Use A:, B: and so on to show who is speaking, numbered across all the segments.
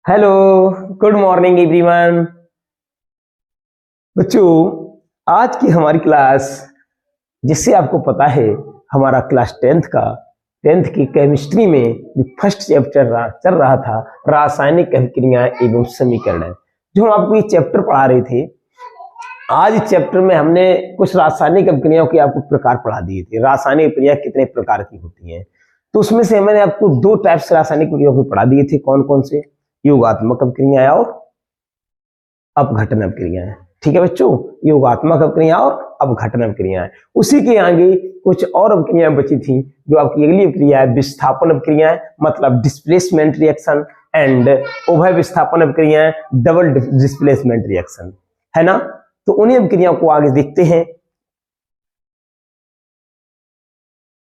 A: Hello, good morning everyone. बच्चों, आज की हमारी क्लास, जिससे आपको पता है हमारा क्लास टेंथ की केमिस्ट्री में जो फर्स्ट चैप्टर चल रहा था, रासायनिक अभिक्रियाएं एवं समीकरण, जो हम आपको ये चैप्टर पढ़ा रहे थे। आज इस चैप्टर में हमने कुछ रासायनिक अभिक्रियाओं के आपको प्रकार पढ़ा दिए थे। रासायनिक अभिक्रिया कितने प्रकार की होती हैं, तो उसमें से मैंने आपको दो टाइप से रासायनिक अभिक्रियाओं को पढ़ा दिए थे। कौन कौन से? योगात्मक अभिक्रियाएं और अपघटन अभिक्रियाएं। ठीक है बच्चों, योगात्मक अभिक्रिया और अपघटन अभिक्रियाएं। उसी के आगे कुछ और अभिक्रियाएं बची थी, जो आपकी अगली अभिक्रिया है विस्थापन अभिक्रियाएं, मतलब डिस्प्लेसमेंट रिएक्शन, एंड उभय विस्थापन अभिक्रियाएं, डबल डिस्प्लेसमेंट रिएक्शन, है ना। तो उन्हीं अभिक्रियाओं को आगे देखते हैं।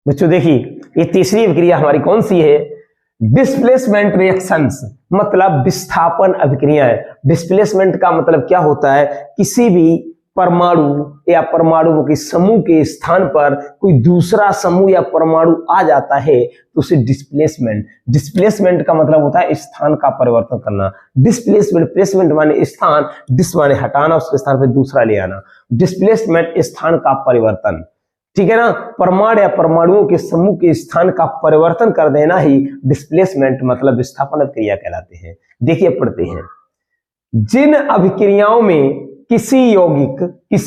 A: बच्चों देखिए, ये तीसरी अभिक्रिया हमारी कौन सी है? डिस्प्लेसमेंट रिएक्शंस, मतलब विस्थापन अभिक्रियाएं। डिस्प्लेसमेंट का मतलब क्या होता है? किसी भी परमाणु या परमाणुओं के समूह के स्थान पर कोई दूसरा समूह या परमाणु आ जाता है तो उसे डिस्प्लेसमेंट का मतलब होता है स्थान का परिवर्तन करना। प्लेसमेंट माने स्थान, डिस माने हटाना, उसके स्थान पर दूसरा ले आना। डिस्प्लेसमेंट स्थान का परिवर्तन, ठीक है ना। परमाणु या परमाणुओं के समूह के स्थान का परिवर्तन कर देना ही डिस्प्लेसमेंट मतलब विस्थापन अभिक्रिया कहलाते हैं। देखिए पढ़ते हैं। जिन अभिक्रियाओं में किसी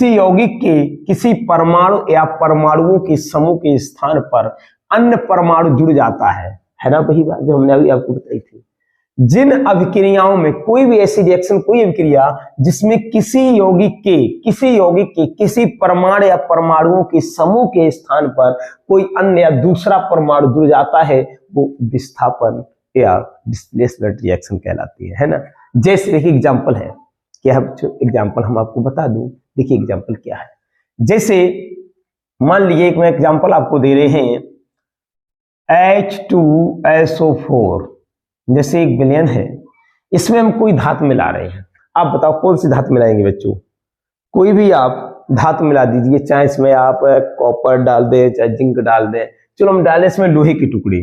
A: यौगिक के किसी परमाणु या परमाणुओं के समूह के स्थान पर अन्य परमाणु जुड़ जाता है ना, वही बात जो हमने अभी आपको बताई थी। जिन अभिक्रियाओं में कोई भी ऐसी रिएक्शन, कोई अभिक्रिया जिसमें किसी यौगिक के किसी परमाणु या परमाणुओं के समूह के स्थान पर कोई अन्य या दूसरा परमाणु जुड़ जाता है, वो विस्थापन या डिस्प्लेसमेंट रिएक्शन कहलाती है ना। जैसे देखिए एग्जांपल है, क्या एग्जांपल हम आपको बता दूं। देखिए एग्जांपल क्या है। जैसे मान लीजिए मैं एग्जांपल आपको दे रहे हैं, H2SO4 जैसे एक विलयन है, इसमें हम कोई धातु मिला रहे हैं। आप बताओ कौन सी धातु मिलाएंगे बच्चों? कोई भी आप धातु मिला दीजिए, चाहे इसमें आप कॉपर डाल दें, चाहे जिंक डाल दें। चलो हम डालें इसमें लोहे की टुकड़ी।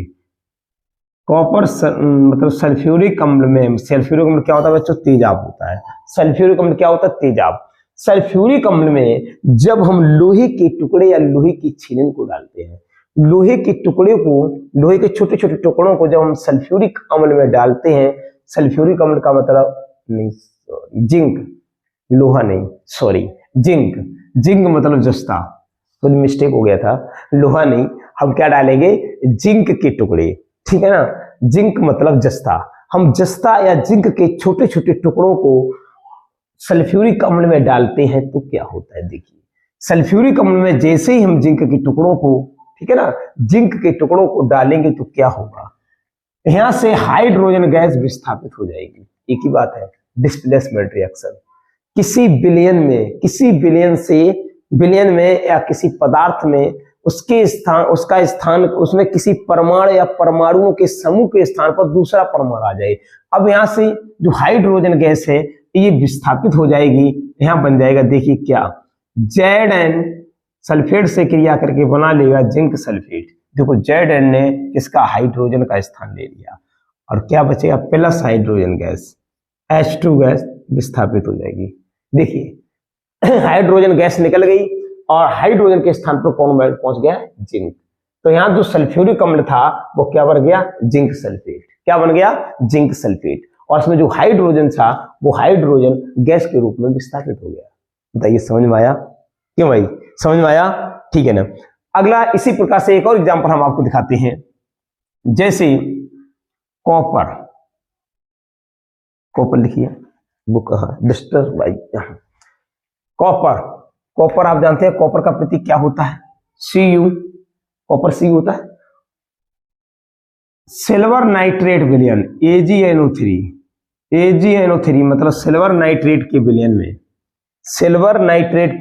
A: कॉपर मतलब सल्फ्यूरिक अम्ल में, सल्फ्यूरिक अम्ल क्या होता है बच्चों? तेजाब होता है। सल्फ्यूरिक अम्ल क्या होता है? तेजाब। सल्फ्यूरिक अम्ल में जब हम लोहे के टुकड़े या लोहे की छीलन को डालते हैं, लोहे के टुकड़े को, लोहे के छोटे छोटे टुकड़ों को जब हम सल्फ्यूरिक अम्ल में डालते हैं, सल्फ्यूरिक अम्ल का मतलब नहीं, जिंक, लोहा नहीं, सॉरी, जिंक मतलब जस्ता, कुछ मिस्टेक हो गया था, लोहा नहीं। हम क्या डालेंगे? जिंक के टुकड़े, ठीक है ना। जिंक मतलब जस्ता। हम जस्ता या जिंक के छोटे छोटे टुकड़ों को सल्फ्यूरिक अम्ल में डालते हैं तो क्या होता है? देखिए, सल्फ्यूरिक अम्ल में जैसे ही हम जिंक के टुकड़ों को, ठीक है ना, जिंक के टुकड़ों को डालेंगे तो क्या होगा? यहां से हाइड्रोजन गैस विस्थापित हो जाएगी। एक ही बात है, डिस्प्लेसमेंट रिएक्शन। किसी विलयन में या किसी पदार्थ में उसका स्थान उसमें किसी परमाणु या परमाणुओं के समूह के स्थान पर दूसरा परमाणु आ जाए। अब यहां से जो हाइड्रोजन गैस है ये विस्थापित हो जाएगी। यहां बन जाएगा, देखिए क्या, Zn सल्फेट से क्रिया करके बना लेगा जिंक सल्फेट। देखो Zn ने इसका हाइड्रोजन का स्थान ले लिया और क्या बचेगा? Plus hydrogen gas, H2 gas विस्थापित हो जाएगी। देखिए हाइड्रोजन गैस निकल गई और हाइड्रोजन के स्थान पर कौन पहुंच गया? जिंक। तो यहां जो सल्फ्यूरिक अम्ल था वो क्या बन गया? Zinc sulphate. क्या बन गया? Zinc sulphate. और इसमें जो हाइड्रोजन था वो हाइड्रोजन गैस के रूप में विस्थापित हो गया। बताइए समझ में आया? क्यों भाई, समझ में आया? ठीक है ना। अगला इसी प्रकार से एक और एग्जांपल हम आपको दिखाते हैं। जैसे कॉपर लिखिए, बुक डिस्टर भाई। कॉपर आप जानते हैं, कॉपर का प्रतीक क्या होता है? Cu। कॉपर Cu होता है। सिल्वर नाइट्रेट विलयन AgNO3 मतलब सिल्वर नाइट्रेट के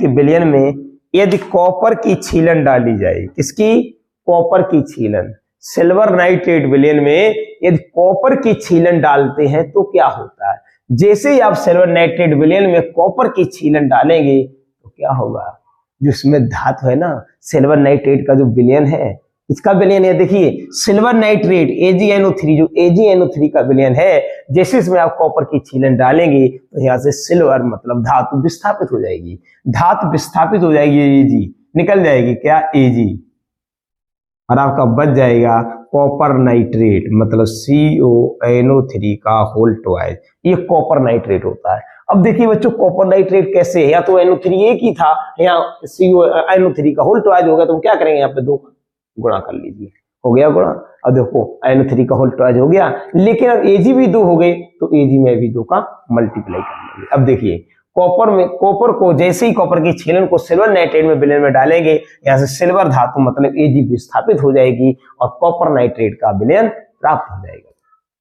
A: विलयन में यदि कॉपर की छीलन डाली जाए, किसकी? कॉपर की छीलन। सिल्वर नाइट्रेट विलयन में यदि कॉपर की छीलन डालते हैं तो क्या होता है? जैसे ही आप सिल्वर नाइट्रेट विलयन में कॉपर की छीलन डालेंगे तो क्या होगा? जो इसमें धातु है ना, सिल्वर नाइट्रेट का जो विलयन है, इसका विलयन है, देखिए सिल्वर नाइट्रेट AgNO3, जो AgNO3 का विलयन है, जैसे इसमें आप कॉपर की छीलन डालेंगे तो यहाँ से सिल्वर मतलब धातु विस्थापित हो जाएगी, धातु विस्थापित हो जाएगी, Ag निकल जाएगी क्या, Ag, और आपका बच जाएगा कॉपर नाइट्रेट मतलब CONO3 का होल ट्वाइस, ये कॉपर नाइट्रेट होता है। अब देखिए बच्चों कॉपर नाइट्रेट कैसे है, या तो NO3 एक ही था, या CONO3 का होल ट्वाइस हो गया, तो हम क्या करेंगे यहाँ पे 2 गुणा कर लीजिए, हो गया गुणा। अब देखो NO3 का होल ट्वाइस हो गया, लेकिन अब Ag भी 2 हो गए तो Ag में भी 2 का मल्टीप्लाई कर लेंगे। अब देखिए कॉपर को जैसे ही कॉपर की छीलन को सिल्वर नाइट्रेट में विलयन में डालेंगे, यहाँ से सिल्वर धातु मतलब Ag विस्थापित हो जाएगी और कॉपर नाइट्रेट का विलयन प्राप्त हो जाएगा।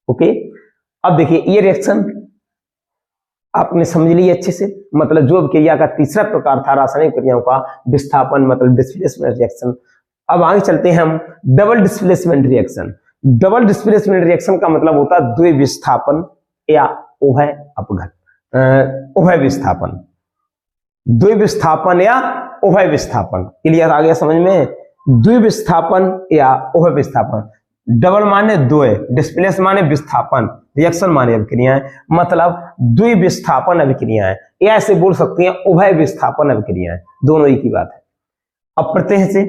A: ओके, अब देखिए ये रिएक्शन आपने समझ ली अच्छे से, मतलब जो अभिक्रिया का तीसरा प्रकार था रासायनिक क्रियाओं का विस्थापन मतलब डिस्प्लेसमेंट रिएक्शन। अब आगे चलते हैं हम double displacement reaction. Double displacement reaction का मतलब होता है द्वि विस्थापन या उभय अपघटन, उभय विस्थापन, द्वि विस्थापन या उभय विस्थापन। क्लियर आ गया समझ में, द्वि विस्थापन या उभय विस्थापन। डबल माने द्वय, डिस्प्लेस माने विस्थापन, रिएक्शन माने अभिक्रियाएं, मतलब द्वि विस्थापन अभिक्रियाएं, या ऐसे बोल सकते हैं उभय विस्थापन अभिक्रियाएं, दोनों ही की बात है। अब प्रत्यय से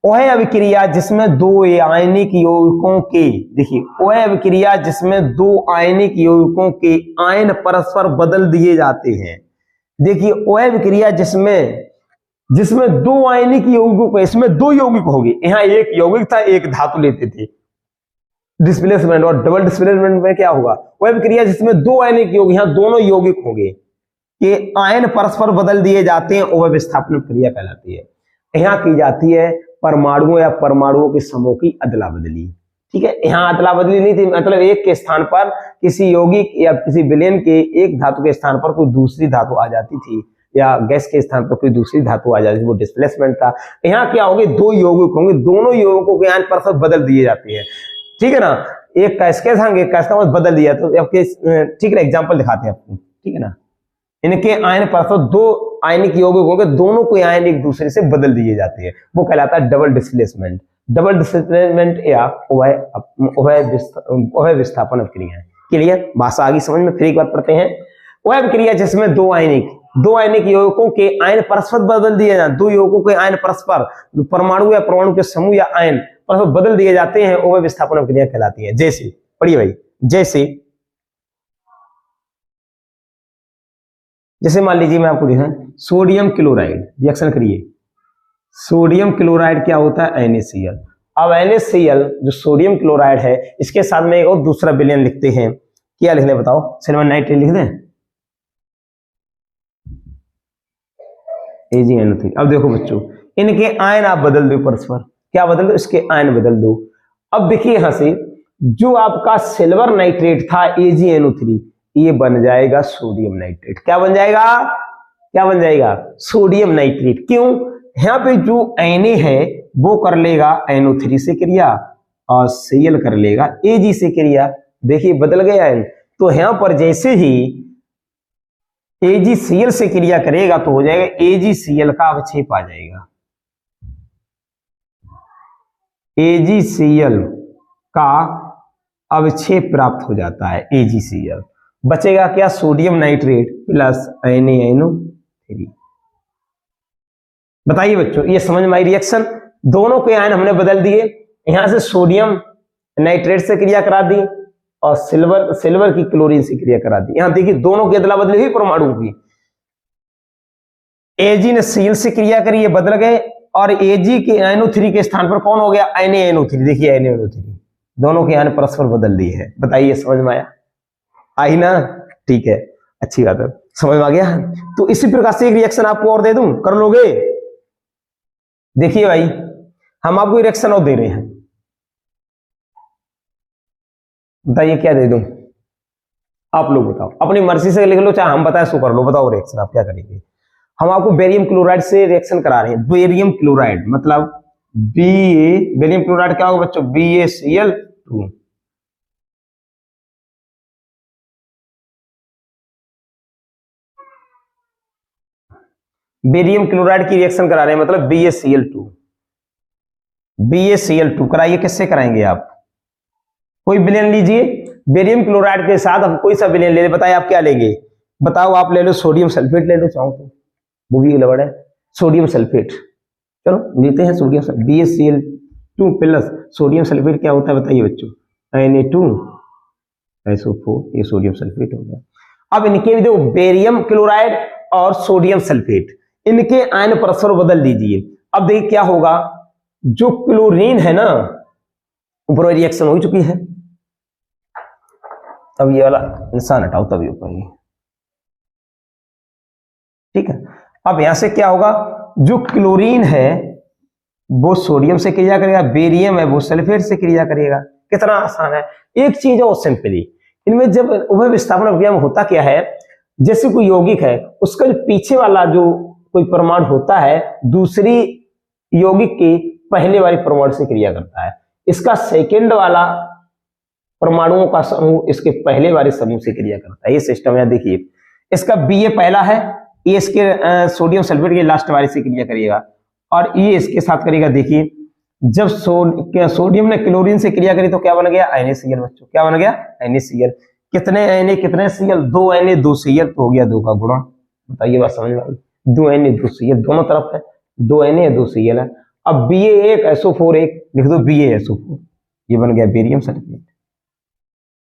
A: वह अभिक्रिया जिसमें 2 आयनिक यौगिकों के, देखिए वह अभिक्रिया जिसमें 2 आयनिक यौगिकों के आयन परस्पर बदल दिए जाते हैं। देखिए वह अभिक्रिया जिसमें 2 आयनिक यौगिक, इसमें 2 यौगिक होंगे, यहाँ एक यौगिक था एक धातु लेते थे डिस्प्लेसमेंट, और डबल डिस्प्लेसमेंट में क्या होगा, वह अभिक्रिया जिसमें 2 आयनिक यौगिक, यहाँ दोनों यौगिक होंगे कि आयन परस्पर बदल दिए जाते हैं, वह विस्थापन क्रिया कहलाती है। यहाँ की जाती है परमाणुओं या परमाणुओं के समूह की अदला बदली। ठीक है, यहाँ अदला बदली नहीं थी, मतलब एक के स्थान पर किसी यौगिक या किसी विलयन के एक धातु के स्थान पर कोई दूसरी धातु आ जाती थी, या गैस के स्थान पर कोई दूसरी धातु आ जाती थी, वो डिस्प्लेसमेंट था। यहाँ क्या होंगे, 2 यौगिक होंगे, दोनों यौगिकों के आयन परस्पर बदल दिए जाते हैं। ठीक है ना, एक का इसके संग एक का इसका बदल दिया, तो ठीक है एग्जाम्पल दिखाते हैं आपको। ठीक है ना, इनके आयन परस्पर 2 आयनिक यौगिक होंगे, दोनों के आयन एक दूसरे से बदल दिए जाते हैं, वो कहलाता है डबल डिस्प्लेसमेंट। डबल डिस्प्लेसमेंट या उभय विस्थापन अभिक्रिया। क्लियर, भाषा आगे समझ में, फिर एक बार पढ़ते हैं। वह अभिक्रिया जिसमें 2 आयनिक यौगिकों के आयन परस्पर बदल दिए जाते, 2 यौगिकों के आयन परस्पर, परमाणु या परमाणु के समूह या आयन परस्पर बदल दिए जाते हैं, उभय विस्थापन अभिक्रिया कहलाती है। जैसे पढ़िए भाई, जैसे मान लीजिए मैं आपको दिखाऊं, सोडियम क्लोराइड रिएक्शन करिए, सोडियम क्लोराइड क्या होता है, NaCl। अब NaCl जो सोडियम क्लोराइड है, इसके साथ में एक और दूसरा विलयन लिखते हैं, क्या लिखने बताओ, सिल्वर नाइट्रेट लिख दें, AgNO3। अब देखो बच्चों, इनके आयन आप बदल दो परस्पर, क्या बदल दो, इसके आयन बदल दो। अब देखिए यहां से जो आपका सिल्वर नाइट्रेट था AgNO3, ये बन जाएगा सोडियम नाइट्रेट। क्या बन जाएगा, सोडियम नाइट्रेट। क्यों, यहाँ पे जो Na है वो कर लेगा NO3 से क्रिया, और Cl कर लेगा Ag से क्रिया। देखिए बदल गया आयन, तो यहाँ पर जैसे ही AgCl से क्रिया करेगा तो हो जाएगा AgCl का अवक्षेप आ जाएगा, AgCl का अवक्षेप प्राप्त हो जाता है, AgCl बचेगा क्या, सोडियम नाइट्रेट प्लस NaNO3। बताइए बच्चों, ये समझ में आई रिएक्शन, दोनों के आयन हमने बदल दिए, यहां से सोडियम नाइट्रेट से क्रिया करा दी और सिल्वर की क्लोरीन से क्रिया करा दी। यहां देखिए दोनों की अदला बदली हुई परमाणु की, Ag ने Cl से क्रिया करी, ये बदल गए, और Ag के NO3 के स्थान पर कौन हो गया, NaNO3। देखिए NaNO3, दोनों के आयन परस्पर बदल दिए हैं। बताइए समझ में आया, आई ना, ठीक है, अच्छी बात है, समझ में आ गया। तो इसी प्रकार से एक रिएक्शन आपको और दे दूं, कर लोगे। देखिए भाई, हम आपको रिएक्शन और दे रहे हैं, बताइए क्या दे दूं, आप लोग बताओ, अपनी मर्जी से लिख लो, चाहे हम बताएं सो कर लो। बताओ रिएक्शन आप क्या करेंगे। हम आपको बेरियम क्लोराइड से रिएक्शन करा रहे हैं, बेरियम क्लोराइड मतलब बेरियम क्लोराइड क्या होगा बच्चों, BaCl2। बेरियम क्लोराइड की रिएक्शन करा रहे हैं, मतलब BaCl2 कराइए। किससे कराएंगे आप, कोई विलेन लीजिए, बेरियम क्लोराइड के साथ हम कोई सा विलेन ले ले, बताइए आप क्या लेंगे, बताओ। आप ले लो सोडियम सल्फेट ले लो, चाहो तो, वो भी लवड़ है, सोडियम सल्फेट। चलो लेते हैं sodium sulphate, BaCl2 plus sodium sulphate क्या होता है बताइए बच्चों, Na2SO4, ये सोडियम सल्फेट हो गया। अब इनके भी देखो, बेरियम क्लोराइड और सोडियम सल्फेट, इनके आयन परस्पर बदल दीजिए। अब देखिए क्या होगा, जो क्लोरीन है ना, ऊपर रिएक्शन हो चुकी है, अब ये वाला निशान हटाओ तभी हो पाएगी, ठीक है। अब यहां से क्या होगा, जो क्लोरीन है वो सोडियम से क्रिया करेगा, बेरियम है वो सल्फेट से क्रिया करेगा। कितना आसान है। एक चीज और सिंपली, इनमें जब उभय विस्थापन अभिक्रिया में होता क्या है, जैसे कोई यौगिक है, उसका जो पीछे वाला जो कोई परमाणु होता है, दूसरी यौगिक के पहले वाले परमाणु से क्रिया करता है। इसका सेकेंड वाला परमाणुओं का समूह इसके पहले वाले समूह से क्रिया करता है। ये सिस्टम है, देखिए इसका Ba पहला है, ये इसके सोडियम सल्फेट के लास्ट वाले से क्रिया करेगा, और ये इसके साथ करेगा। देखिए जब सोडियम ने क्लोरीन से क्रिया करी तो क्या बन गया, NaCl बच्चों, क्या बन गया, NaCl। कितने Na कितने Cl, 2 Na 2 Cl, तो हो गया 2 का गुणा। बताइए बात समझ में आई, 2 Na 2 Cl दोनों तरफ है, 2 Na 2 Cl है। अब Ba1SO4 1 लिख दो, BaSO4, ये बन गया बेरियम सल्फेट,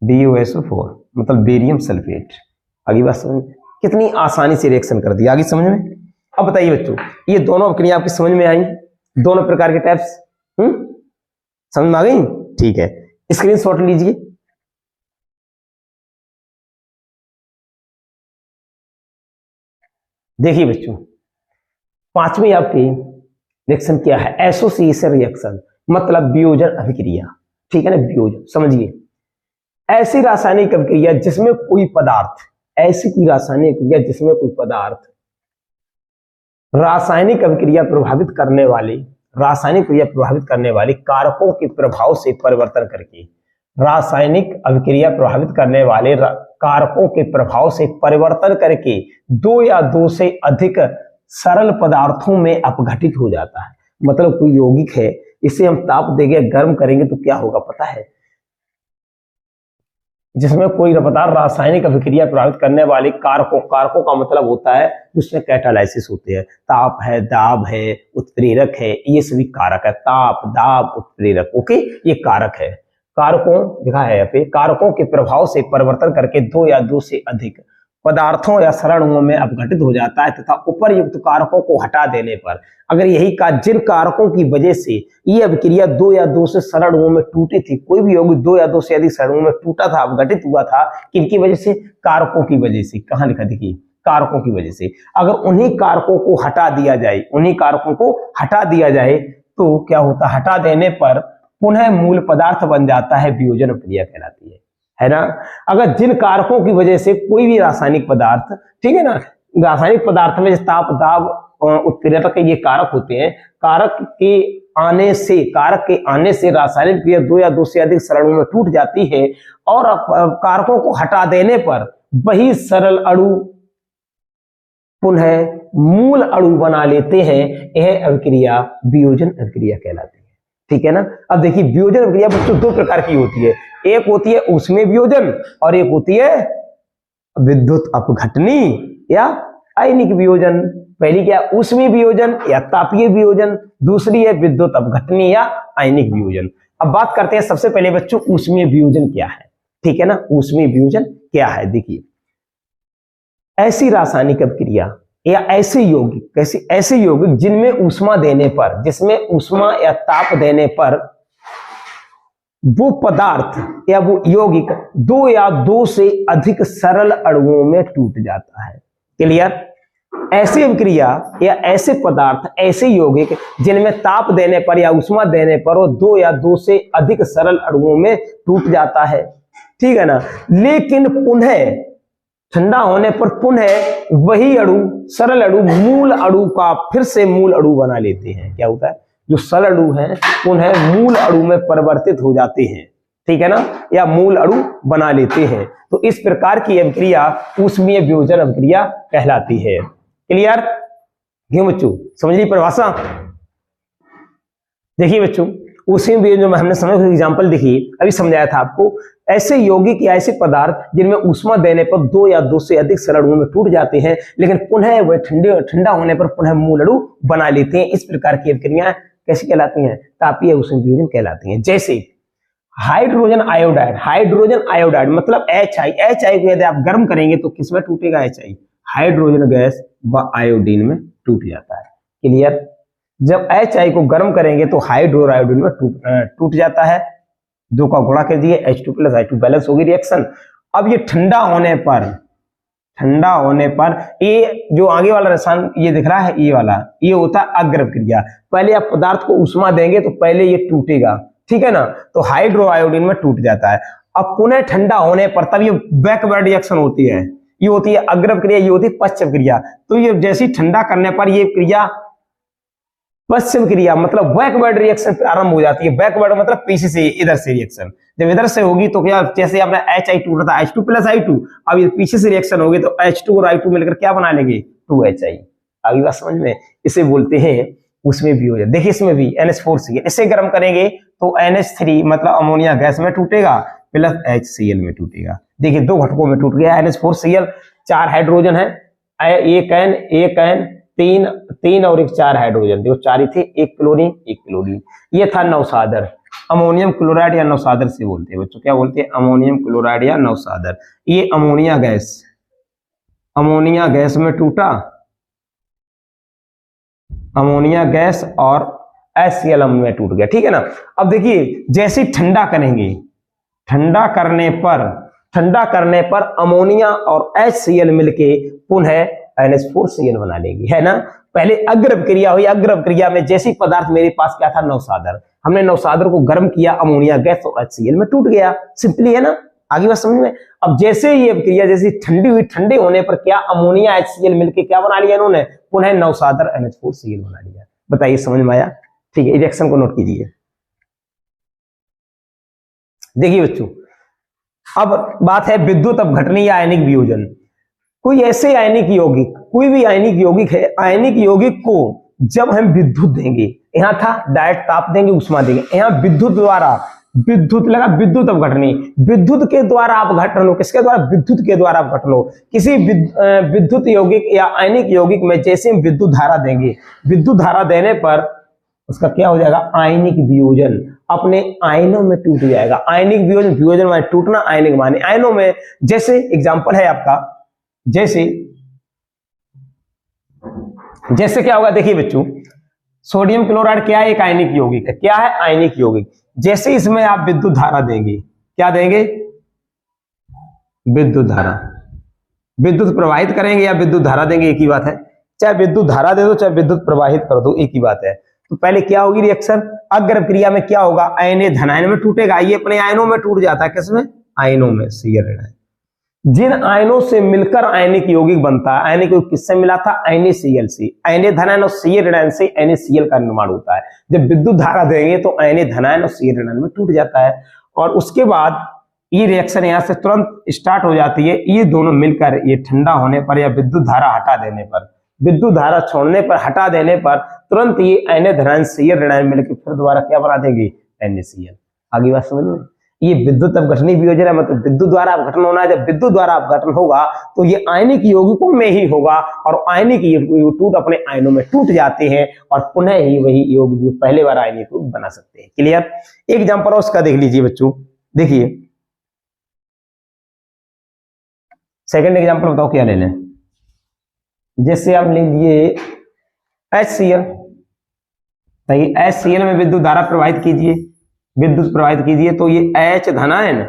A: BuSO4 मतलब बेरियम सल्फेट। आगे बात समझ, कितनी आसानी से रिएक्शन कर दिया, आगे समझ में। अब बताइए बच्चों, ये दोनों अभिक्रिया आपकी समझ में आई, दोनों प्रकार के टाइप्स समझ में आ गई, ठीक है। स्क्रीनशॉट लीजिए। देखिए बच्चों, पांचवी आपकी रिएक्शन क्या है, एसोसिएशन रिएक्शन, मतलब वियोजन अभिक्रिया, ठीक है ना। वियोजन समझिए, ऐसी रासायनिक अभिक्रिया जिसमें कोई पदार्थ, ऐसी कोई रासायनिक अभिक्रिया जिसमें कोई पदार्थ रासायनिक अभिक्रिया प्रभावित करने वाले, रासायनिक क्रिया प्रभावित करने वाले कारकों के प्रभाव से परिवर्तन करके, रासायनिक अभिक्रिया प्रभावित करने वाले कारकों के प्रभाव से परिवर्तन करके 2 या 2 से अधिक सरल पदार्थों में अपघटित हो जाता है। मतलब कोई यौगिक है, इसे हम ताप देंगे, गर्म करेंगे तो क्या होगा पता है, जिसमें कोई पदार्थ रासायनिक अभिक्रिया प्रभावित करने वाले कारकों, कारकों का मतलब होता है जिसमें कैटालाइसिस होते हैं, ताप है, दाब है, उत्प्रेरक है, ये सभी कारक है। ताप, दाब, उत्प्रेरक, ओके, ये कारक है। कारकों लिखा है यहाँ पे, कारकों के प्रभाव से परिवर्तन करके 2 या 2 से अधिक पदार्थों या सरल में अपघटित हो जाता है, तथा उपर्युक्त कारकों को हटा देने पर, अगर यही का जिन कारकों की वजह से ये अभिक्रिया 2 या 2 से सरल में टूटी थी, कोई भी यौगिक 2 या 2 से अधिक सरल में टूटा था, अपघटित हुआ था, किनकी वजह से, कारकों की वजह से। कहां लिखा, देखिए कारकों की वजह से। अगर उन्हीं कारकों को हटा दिया जाए, उन्हीं कारकों को हटा दिया जाए तो क्या होता, हटा देने पर पुनः मूल पदार्थ बन जाता है, वियोजन अभिक्रिया कहलाती है ना। अगर जिन कारकों की वजह से कोई भी रासायनिक पदार्थ, ठीक है ना, रासायनिक पदार्थ में ताप, दाब, उत्प्रेरक ये कारक होते हैं, कारक के आने से रासायनिक क्रिया 2 या 2 से अधिक सरल अणु में टूट जाती है, और कारकों को हटा देने पर वही सरल अणु पुनः मूल अणु बना लेते हैं। यह अभिक्रिया वियोजन अभिक्रिया कहलाती है, ठीक है ना। अब देखिए वियोजन अभिक्रिया बच्चों 2 प्रकार की होती है, एक होती है ऊष्मीय वियोजन और एक होती है विद्युत अपघटनी या आयनिक वियोजन। पहली क्या, ऊष्मीय वियोजन या तापीय वियोजन, दूसरी है विद्युत अपघटनी या आयनिक वियोजन। अब बात करते हैं सबसे पहले बच्चों ऊष्मीय वियोजन क्या है, ठीक है ना। ऊष्मीय वियोजन क्या है, देखिए ऐसी रासायनिक अभिक्रिया या ऐसे यौगिक जिनमें ऊष्मा देने पर, जिसमें ऊष्मा या ताप देने पर वो पदार्थ या वो यौगिक 2 या 2 से अधिक सरल अणुओं में टूट जाता है। क्लियर, ऐसी अभिक्रिया या ऐसे पदार्थ, ऐसे यौगिक जिनमें ताप देने पर या ऊष्मा देने पर वो 2 या 2 से अधिक सरल अणुओं में टूट जाता है, ठीक है ना। लेकिन पुनः ठंडा होने पर पुनः वही अणु, सरल अणु, मूल अणु का फिर से मूल अणु बना लेते हैं। क्या होता है, जो सरल अणु है पुनः मूल अणु में परिवर्तित हो जाते हैं, ठीक है ना, या मूल अणु बना लेते हैं। तो इस प्रकार की अभिक्रिया ऊष्मीय वियोजन अभिक्रिया कहलाती है। क्लियर, क्यों बच्चों, समझ ली परिभाषा। देखिए बच्चों ऊष्मीय वियोजन में हमने समय एग्जांपल देखी, अभी समझाया था आपको, ऐसे यौगिक या ऐसे पदार्थ जिनमें ऊष्मा देने पर दो या दो से अधिक सरल अणुओं में टूट जाते हैं, लेकिन पुनः वह ठंडा होने पर पुनः मूल अणु बना लेते हैं। इस प्रकार की अभिक्रियाएं कैसी कहलाती हैं? तापीय ऊष्मीय वियोजन कहलाती हैं। जैसे हाइड्रोजन आयोडाइड मतलब HI को यदि आप गर्म करेंगे तो किसमें टूटेगा? HI, हाइड्रोजन गैस व आयोडीन में टूट जाता है। क्लियर? जब HI को गर्म करेंगे तो हाइड्रो और आयोडीन में टूट जाता है। दो का गुणा कर दिए, H2 प्लस H2, बैलेंस होगी रिएक्शन। अब ये ठंडा होने पर ये जो आगे वाला रसायन ये दिख रहा है, ये वाला, ये होता है अग्र क्रिया। पहले आप पदार्थ को ऊष्मा देंगे तो पहले ये टूटेगा, ठीक है ना, तो हाइड्रो आयोडीन में टूट जाता है। अब पुनः ठंडा होने पर तब ये बैकवर्ड रिएक्शन होती है, ये होती है अग्र क्रिया, ये होती है पश्चिम क्रिया। तो ये जैसी ठंडा करने पर ये क्रिया पश्चिम क्रिया मतलब बैकवर्ड रिएक्शन प्रारंभ हो जाती है। बैकवर्ड मतलब पीछे से, इधर से रिएक्शन जब इधर से होगी तो क्या, जैसे आपने HI टूटा था, H2 प्लस I2, अब ये पीछे से रिएक्शन होगी तो H2 और I2 मिलकर क्या बना लेंगे? 2HI। आगे बात समझ में? इसे बोलते हैं उसमें वियोजन। देखिए इसमें भी NH4Cl, इसे गर्म करेंगे तो NH3 मतलब अमोनिया गैस में टूटेगा प्लस HCl में टूटेगा। देखिए दो घटकों में टूट गया। NH4Cl 4 हाइड्रोजन है, एक N तीन और एक 4 हाइड्रोजन, देखो 4 ही थे, एक क्लोरीन। ये था नौसादर, अमोनियम क्लोराइड या नौसादर से बोलते हैं बच्चों। क्या बोलते हैं? अमोनियम क्लोराइड या नौसादर। ये अमोनिया गैस में टूटा, अमोनिया गैस और HCl में टूट गया, ठीक है ना। अब देखिए जैसे ठंडा करेंगे, ठंडा करने पर अमोनिया और HCl मिलके पुनः NH4Cl बना लेगी, है ना। पहले अग्रव क्रिया हुई, अग्रव क्रिया में जैसी पदार्थ मेरे पास क्या था? नौसादर। हमने नौसादर को गर्म किया, अमोनिया गैस और HCl में टूट गया। सिंपली है ना, आगे बात समझ में। अब जैसे ये क्रिया जैसी ठंडी हुई, ठंडे होने पर क्या अमोनिया HCl मिलके क्या बना लिया इन्होंने? पुनः नौसादर NH4Cl बना लिया। बताइए समझ में आया? ठीक है, रिएक्शन को नोट कीजिए। देखिए बच्चों, अब बात है विद्युत अपघटनी या आयनिक वियोजन। कोई ऐसे आयनिक यौगिक, कोई भी आयनिक यौगिक है, आयनिक यौगिक को जब हम विद्युत देंगे, यहाँ था डायरेक्ट ताप देंगे, उष्मा देंगे, यहाँ विद्युत लगा, विद्युत अपघटनी, विद्युत के द्वारा अपघटन हो। किसके द्वारा? विद्युत के द्वारा अपघटन हो। किसी विद्युत यौगिक या आयनिक यौगिक में जैसे हम विद्युत धारा देंगे, विद्युत धारा देने पर उसका क्या हो जाएगा? आयनिक वियोजन, अपने आयनों में टूट जाएगा। आयनिक वियोजन माने टूटना, आयनिक माने आयनों में। जैसे एग्जांपल है आपका, जैसे क्या होगा? देखिए बच्चों, सोडियम क्लोराइड क्या है? एक आयनिक यौगिक है। क्या है? आयनिक यौगिक। जैसे इसमें आप विद्युत धारा देंगे, क्या देंगे? विद्युत धारा, विद्युत प्रवाहित करेंगे या विद्युत धारा देंगे, एक ही बात है। चाहे विद्युत धारा दे दो, चाहे विद्युत प्रवाहित कर दो, एक ही बात है। तो पहले क्या होगी रिएक्शन? अग्र क्रिया में क्या होगा? आयन धन आयन में टूटेगा। ये अपने आयनों में टूट जाता है। किसमें? आयनों में। Cl ऋणायन। जिन आयनों से मिलकर आयनिक यौगिक बनता है, आयनिक यौगिक किससे मिला था? NaCl से। आयन धनायन और Cl ऋणायन से NaCl का निर्माण होता है। जब विद्युत धारा देंगे तो आयन धनायन और Cl ऋणायन में टूट जाता है, और उसके बाद ये रिएक्शन यहाँ से तुरंत स्टार्ट हो जाती है। ये दोनों मिलकर ये ठंडा होने पर या विद्युत धारा हटा देने पर, विद्युत धारा छोड़ने पर, हटा देने पर तुरंत ये आयन धनायन Cl ऋणायन मिलकर फिर दोबारा क्या बना देंगे? NaCl। आगे बात समझ में? ये विद्युत अपघटनी वियोजन है, मतलब विद्युत द्वारा अपघटन होना है। जब विद्युत द्वारा अपघटन होगा तो ये आयनिक यौगिकों में ही होगा, और आयनिक यौगिक अपने आयनों में टूट जाते हैं और पुनः ही वही यौगिक पहले बार आयनिक यौगिक बना सकते हैं। क्लियर? एक एग्जांपल उसका देख लीजिए बच्चों। देखिए सेकंड एग्जांपल बताओ क्या ले लें। जैसे आप ले लिए HCl, HCl में विद्युत धारा प्रवाहित कीजिए, विद्युत प्रवाहित कीजिए तो ये H धनायन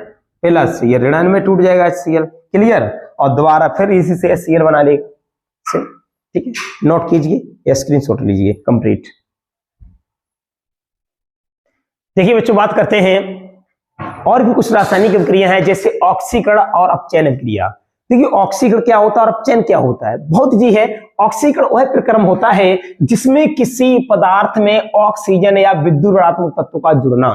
A: प्लस Cl ऋणायन में टूट जाएगा HCl। क्लियर? और दोबारा फिर इसी से HCl बना लेगा। ठीक है, नोट कीजिए या स्क्रीनशॉट लीजिए कंप्लीट। देखिए बच्चों, बात करते हैं और भी कुछ रासायनिक अभिक्रिया हैं, जैसे ऑक्सीकरण और अपचयन अभिक्रिया। देखिए ऑक्सीकरण क्या होता है और अपचयन क्या होता है? बहुत जी है। ऑक्सीकरण वह प्रक्रम होता है जिसमें किसी पदार्थ में ऑक्सीजन या विद्युत ऋणात्मक तत्व का जुड़ना,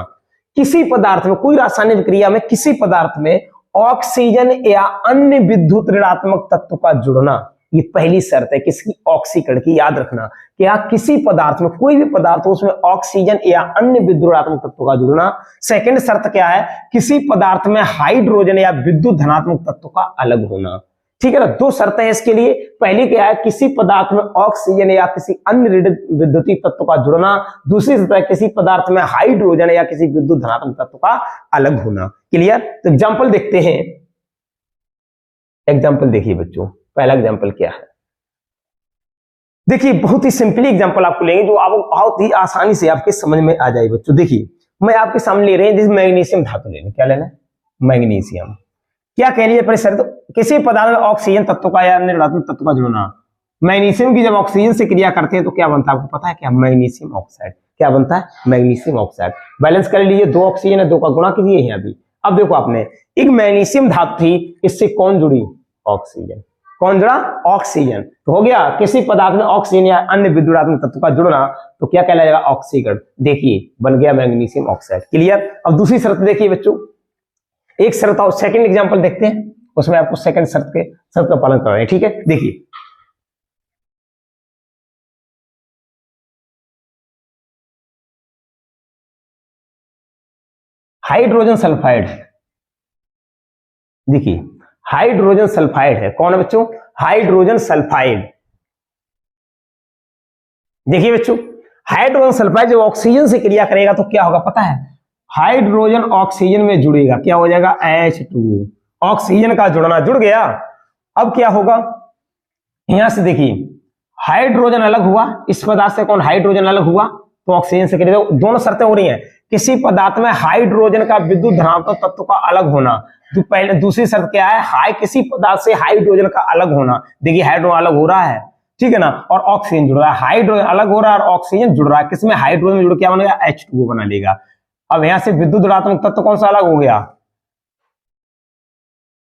A: किसी पदार्थ में, कोई रासायनिक क्रिया में किसी पदार्थ में ऑक्सीजन या अन्य विद्युत ऋणात्मक तत्व का जुड़ना, ये पहली शर्त है किसकी, ऑक्सीकरण की। याद रखना क्या किसी पदार्थ में, कोई भी पदार्थ हो उसमें ऑक्सीजन या अन्य विद्युतात्मक तत्वों का जुड़ना। सेकंड शर्त क्या है, किसी पदार्थ में हाइड्रोजन या विद्युत धनात्मक तत्व का अलग होना। ठीक है ना, दो शर्तें हैं इसके लिए। पहली क्या है, किसी पदार्थ में ऑक्सीजन या किसी अन्य विद्युतीय तत्व का जुड़ना। दूसरी शर्त है किसी पदार्थ में हाइड्रोजन या किसी विद्युत धनात्मक तत्व का अलग होना। क्लियर। तो एग्जाम्पल देखते हैं। एग्जाम्पल देखिए बच्चों, पहला एग्जाम्पल क्या है, देखिए बहुत ही सिंपली एग्जाम्पल आपको लेंगे जो आपको बहुत ही आसानी से आपके समझ में आ जाए बच्चों। देखिए मैं आपके सामने ले रहे हैं जिस मैग्नीशियम धातु लेना, क्या लेना है, मैग्नीशियम। क्या कहनी है पहले शर्त, किसी पदार्थ में ऑक्सीजन तत्व का या अन्य ऋणात्मक तत्व का जुड़ना। मैग्नीशियम की जब ऑक्सीजन से क्रिया करते हैं तो क्या बनता है आपको पता है क्या, मैग्नीशियम ऑक्साइड। क्या बनता है, मैग्नीशियम ऑक्साइड। बैलेंस कर लीजिए, दो ऑक्सीजन है, दो का गुणा कीजिए यहाँ भी। अब देखो आपने एक मैग्नीशियम धातु थी, इससे कौन जुड़ी, ऑक्सीजन। कौन जुड़ा, ऑक्सीजन। तो हो गया किसी पदार्थ में ऑक्सीजन या अन्य विद्युतात्मक तत्व का जुड़ना, तो क्या कहलाएगा, ऑक्सीकरण। देखिए बन गया मैग्नीशियम ऑक्साइड। क्लियर। अब दूसरी शर्त देखिए बच्चों, एक शर्त और सेकंड एग्जांपल देखते हैं, उसमें आपको सेकंड शर्त का पालन करना है। ठीक है, देखिए हाइड्रोजन सल्फाइड। देखिए हाइड्रोजन सल्फाइड है, कौन है बच्चों, हाइड्रोजन सल्फाइड। देखिए बच्चों हाइड्रोजन सल्फाइड जब ऑक्सीजन से क्रिया करेगा तो क्या होगा पता है, हाइड्रोजन ऑक्सीजन में जुड़ेगा, क्या हो जाएगा, H2। ऑक्सीजन का जुड़ना जुड़ गया। अब क्या होगा, यहां से देखिए हाइड्रोजन अलग हुआ, इस पदार्थ से कौन, हाइड्रोजन अलग हुआ तो ऑक्सीजन से क्रिया, दोनों शर्तें हो रही हैं। किसी पदार्थ में हाइड्रोजन का विद्युत धनात्मक तत्व का अलग होना। जो पहले दूसरी शर्त क्या है, किसी पदार्थ से हाइड्रोजन का अलग होना। देखिए हाइड्रोजन अलग हो रहा है, ठीक है ना, और ऑक्सीजन जुड़ रहा है। हाइड्रोजन अलग हो रहा है और ऑक्सीजन जुड़ रहा है, किसमें, हाइड्रोजन जुड़ क्या बनेगा, H2O बना लेगा। अब यहां से विद्युत ऋणात्मक तत्व कौन सा अलग हो गया,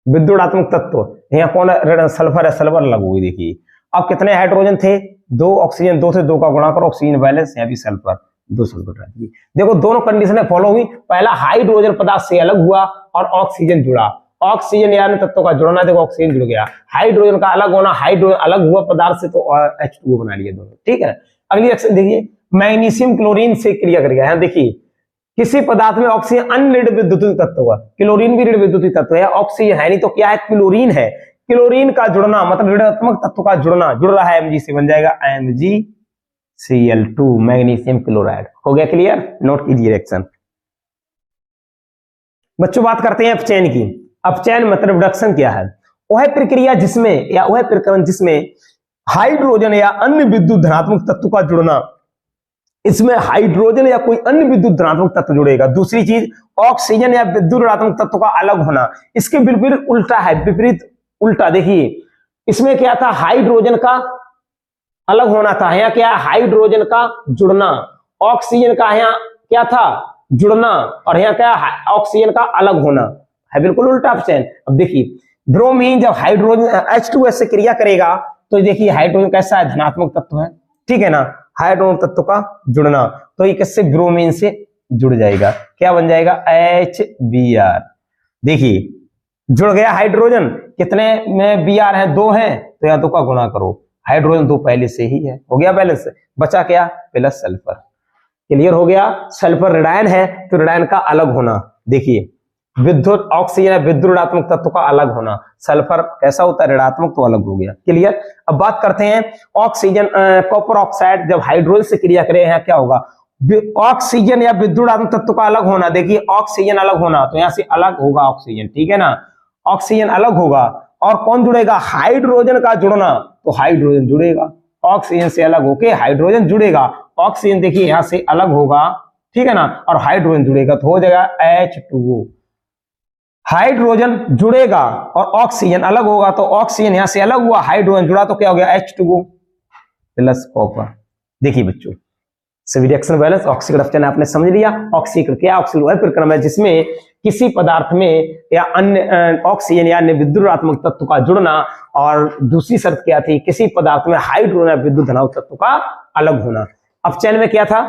A: विद्युत ऋणात्मक तत्व यहाँ कौन है, सल्फर है, सल्फर अलग होगी। देखिए अब कितने हाइड्रोजन थे, दो, ऑक्सीजन दो थे, दो का गुणा करो, ऑक्सीजन बैलेंस, यहाँ भी सल्फर, दो सल्फर। देखो दोनों कंडीशन फॉलो हुई। पहला हाइड्रोजन पदार्थ से अलग हुआ और ऑक्सीजन जुड़ा, ऑक्सीजन यानी तत्वों का जुड़ना, देखो ऑक्सीजन जुड़ गया। हाइड्रोजन का अलग होना, हाइड्रोजन अलग हुआ पदार्थ से तो H2O बना लिया दोनों। ठीक है, अगली एक्शन देखिए, मैग्नीशियम क्लोरीन से क्रिया करेगा। यहाँ देखिए किसी पदार्थ में ऑक्सीजन अन्य ऋण विद्युतीय तत्व है, क्लोरीन भी ऋण विद्युतीय तत्व है, ऑक्सीजन है नहीं तो क्या है, क्लोरीन है। क्लोरीन का जुड़ना मतलब ऋणात्मक तत्व का जुड़ना, जुड़ रहा है Mg से, बन जाएगा MgCl2, मैग्नीशियम क्लोराइड। हो गया क्लियर, नोट कीजिए रिएक्शन। बच्चों बात करते हैं अपचयन की। अपचयन मतलब रिडक्शन क्या है, वह प्रक्रिया जिसमें या वह प्रकरण जिसमें हाइड्रोजन या अन्य विद्युत धनात्मक तत्व का जुड़ना, इसमें हाइड्रोजन या कोई अन्य विद्युत धनात्मक तत्व जुड़ेगा। दूसरी चीज ऑक्सीजन या विद्युत ऋणात्मक तत्व का अलग होना, इसके बिल्कुल उल्टा है, विपरीत उल्टा। देखिए इसमें क्या था, हाइड्रोजन का अलग होना था, यहाँ क्या है, हाइड्रोजन का जुड़ना। ऑक्सीजन का यहाँ क्या था, जुड़ना, और यहाँ क्या है, ऑक्सीजन का अलग होना है, बिल्कुल उल्टा अपचयन। अब देखिए ब्रोमीन जब हाइड्रोजन H2S से क्रिया करेगा तो देखिए हाइड्रोजन कैसा है, धनात्मक तत्व है, ठीक है ना, हाइड्रोजन तत्व का जुड़ना, तो ये किससे, ब्रोमीन से जुड़ जाएगा, क्या बन जाएगा, HBr। देखिए जुड़ गया हाइड्रोजन, कितने में Br है, दो है, तो या दो का गुणा करो, हाइड्रोजन दो पहले से ही है, हो गया बैलेंस, बचा क्या, प्लस सल्फर। क्लियर हो गया, सल्फर ऋणायन है तो ऋणायन का अलग होना। देखिए विद्युत ऑक्सीजन विद्युत ऋणात्मक तत्व का अलग होना, सल्फर कैसा होता है, ऋणात्मक, तो अलग हो गया। क्लियर। अब बात करते हैं ऑक्सीजन, कॉपर ऑक्साइड जब हाइड्रोजन से क्रिया करे हैं क्या होगा, ऑक्सीजन या विद्युत ऋणात्मक तत्व का अलग होना। देखिए ऑक्सीजन अलग होना तो यहां से अलग होगा ऑक्सीजन, ठीक है ना, ऑक्सीजन अलग होगा, और कौन जुड़ेगा, हाइड्रोजन का जुड़ना, तो हाइड्रोजन जुड़ेगा, ऑक्सीजन से अलग होके हाइड्रोजन जुड़ेगा। ऑक्सीजन देखिए यहां से अलग होगा, ठीक है ना, और हाइड्रोजन जुड़ेगा तो हो जाएगा H2O। हाइड्रोजन जुड़ेगा और ऑक्सीजन अलग होगा, तो ऑक्सीजन यहां से अलग हुआ, हाइड्रोजन जुड़ा तो क्या हो गया, H2O प्लस कॉपर। देखिए बच्चों सभी रिएक्शन बैलेंस, ऑक्सीकरण अपचयन आपने समझ लिया। ऑक्सीकरण क्या, ऑक्सीकरण वह प्रक्रम है जिसमें किसी पदार्थ में या अन्य ऑक्सीजन या अन्य विद्युत ऋणात्मक तत्व का जुड़ना, और दूसरी शर्त क्या थी, किसी पदार्थ में हाइड्रोजन या विद्युत धनात्मक तत्व का अलग होना। अपचयन में क्या था,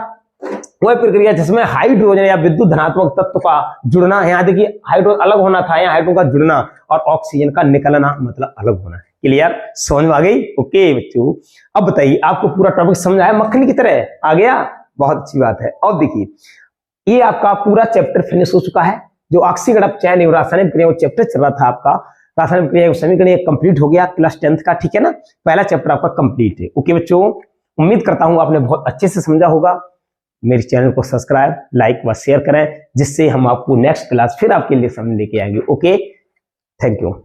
A: वह प्रक्रिया जिसमें हाइड्रोजन या विद्युत धनात्मक तत्व का जुड़ना, यहाँ देखिए हाइड्रोजन अलग होना था, यहाँ हाइड्रोजन का जुड़ना, और ऑक्सीजन का निकलना मतलब अलग होना। क्लियर, समझ में आ गई? ओके बच्चों, अब बताइए आपको पूरा टॉपिक समझ आया मक्खन की तरह आ गया? बहुत अच्छी बात है। और देखिए ये आपका पूरा चैप्टर फिनिश हो चुका है। जो ऑक्सीकरण अपचयन एवं रासायनिक क्रिया चैप्टर चल रहा था आपका, रासायनिक क्रिया समीकरण कंप्लीट हो गया क्लास 10th का, ठीक है ना? पहला चैप्टर आपका कंप्लीट है। ओके बच्चों, उम्मीद करता हूं आपने बहुत अच्छे से समझा होगा। मेरे चैनल को सब्सक्राइब, लाइक व शेयर करें, जिससे हम आपको नेक्स्ट क्लास फिर आपके लिए समझ लेके आएंगे। Okay, thank you.